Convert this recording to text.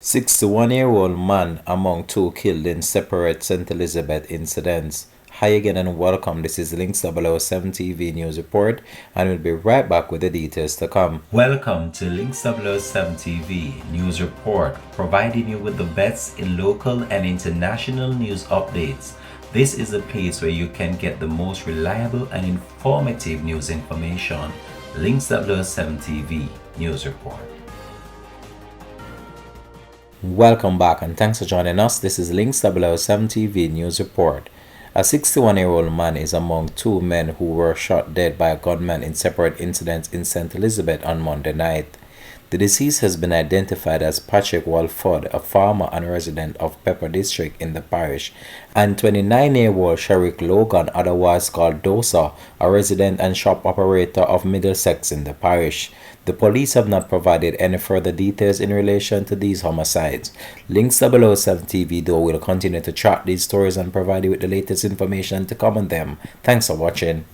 61-year-old man among two killed in separate St. Elizabeth incidents. Hi again and welcome. This is Links 007 TV News Report, and we'll be right back with the details to come. Welcome to Links 007 TV News Report, providing you with the best in local and international news updates. This is a place where you can get the most reliable and informative news information. Links 007 TV News Report. Welcome back and thanks for joining us. This is Links 007 TV News Report. A 61-year-old man is among two men who were shot dead by a gunman in separate incidents in St. Elizabeth on Monday night. The deceased has been identified as Patrick Walford, a farmer and resident of Pepper District in the parish, and 29-year-old Sherrick Logan, otherwise called Dosa, a resident and shop operator of Middlesex in the parish. The police have not provided any further details in relation to these homicides. Links 007 TV though will continue to track these stories and provide you with the latest information to come on them. Thanks for watching.